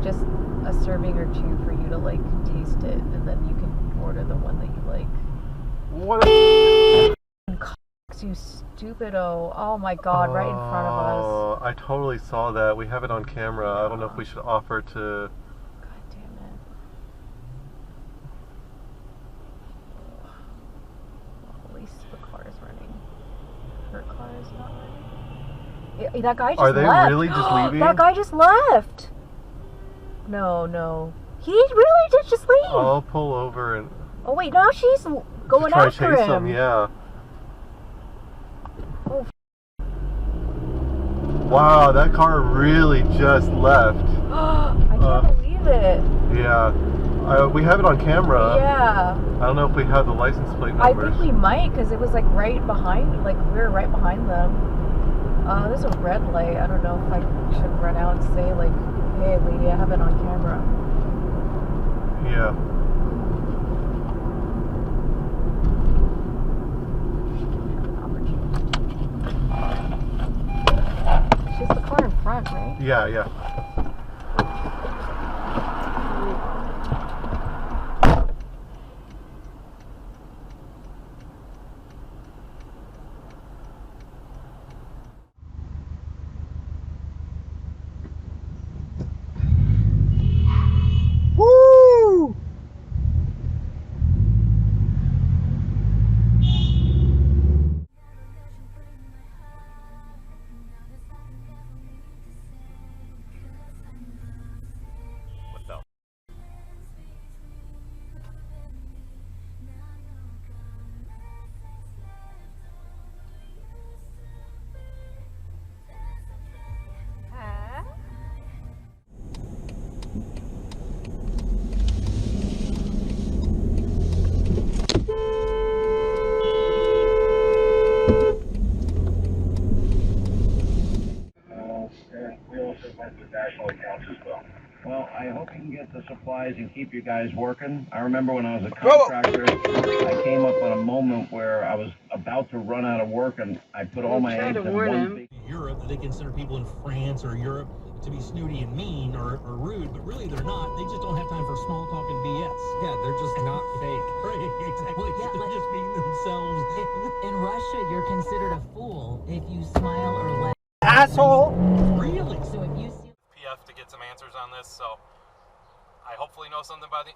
Just a serving or two for you to like taste it, and then you can order the one that you like. What You stupido. Oh my god, right in front of us. Oh, I totally saw that. We have it on camera. I don't know if we should offer to... God damn it. Well, at least the car is running. Her car is not running. Yeah, that guy just left. Are they really just leaving? That guy just left. No. He really did just leave. I'll pull over and... Oh wait, now she's going after chase him. Yeah. Oh. Wow, that car really just left. I can't believe it. Yeah. We have it on camera. Yeah. I don't know if we have the license plate numbers. I think we might, because it was like right behind, like we were right behind them. There's a red light. I don't know if I should run out and say like, hey lady, I have it on camera. Yeah. She's the car in front, right? Yeah. Woo! What the? We also went to national accounts as well. Well, I hope you can get the supplies and keep you guys working. I remember when I was a contractor, I came up on a moment where I was about to run out of work, and I put all my eggs in one big... Europe, they consider people in France or Europe to be snooty and mean or rude, but really they're not. They just don't have time for small talk and BS. Yeah, they're just not fake. Right, exactly. Yeah, they're just being themselves. In Russia, you're considered a fool if you smile or laugh. Asshole! Really? So if you see PF to get some answers on this, so I hopefully know something by the...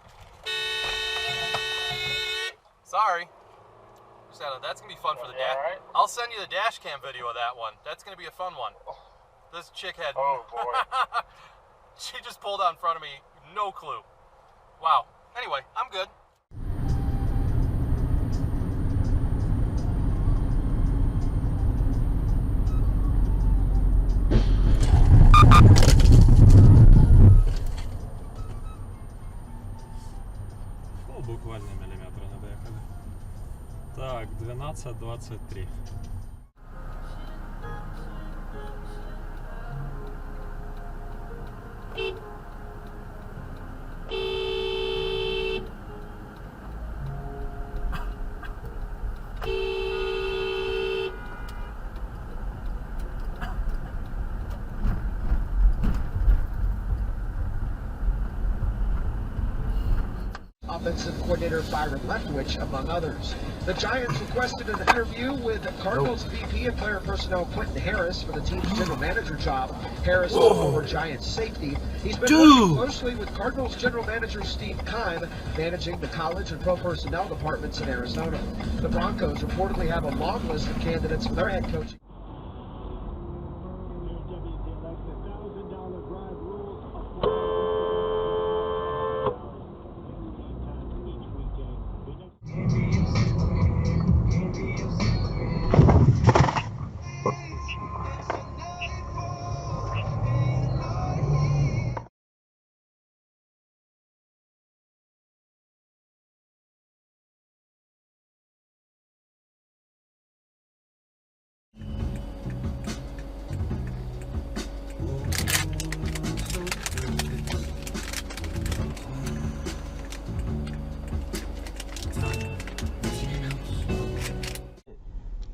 Sorry. That's gonna be fun for the dash. Right? I'll send you the dash cam video of that one. That's gonna be a fun one. This chick had... Oh boy. She just pulled out in front of me, no clue. Wow. Anyway, I'm good. Буквально миллиметра надоехали. Так, 12-23. Offensive coordinator Byron Leftwich, among others. The Giants requested an interview with Cardinals VP of Player Personnel Quentin Harris for the team's general manager job. Harris, former Giants safety, he's been working closely with Cardinals general manager Steve Keim, managing the college and pro personnel departments in Arizona. The Broncos reportedly have a long list of candidates for their head coaching.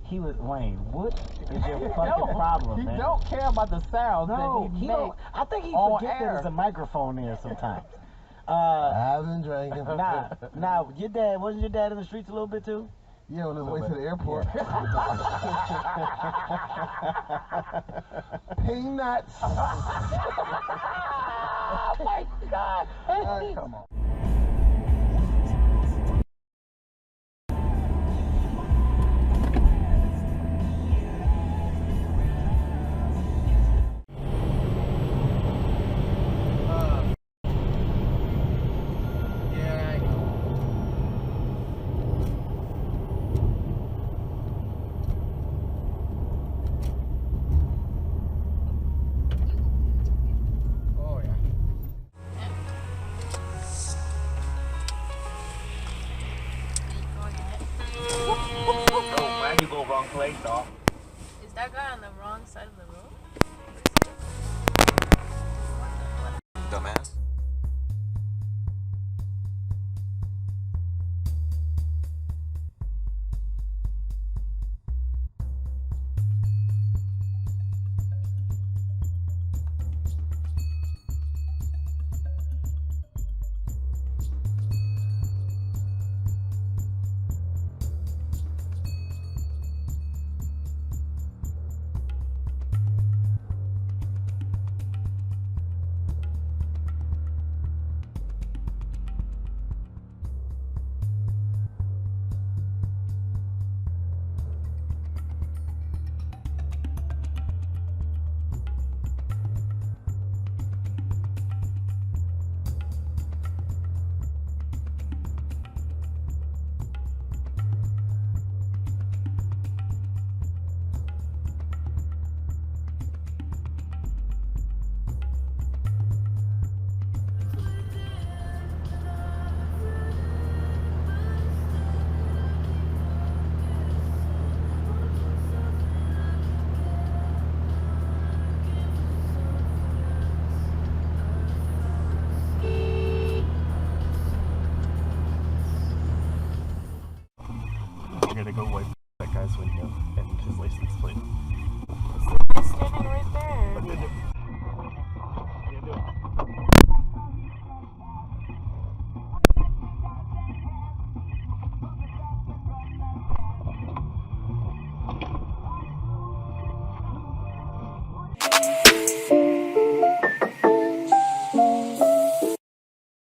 He was Wayne. What is your fucking problem, man? He don't care about the sound No, that he don't. I think he on forgets that air. there's a microphone there sometimes. I've been drinking. Nah. Your dad wasn't your dad in the streets a little bit too? Yeah, on his way to the airport. Ping nuts. Oh my God! Come on. Why you go wrong place, dog? Is that guy on the wrong side of the road? Dumbass.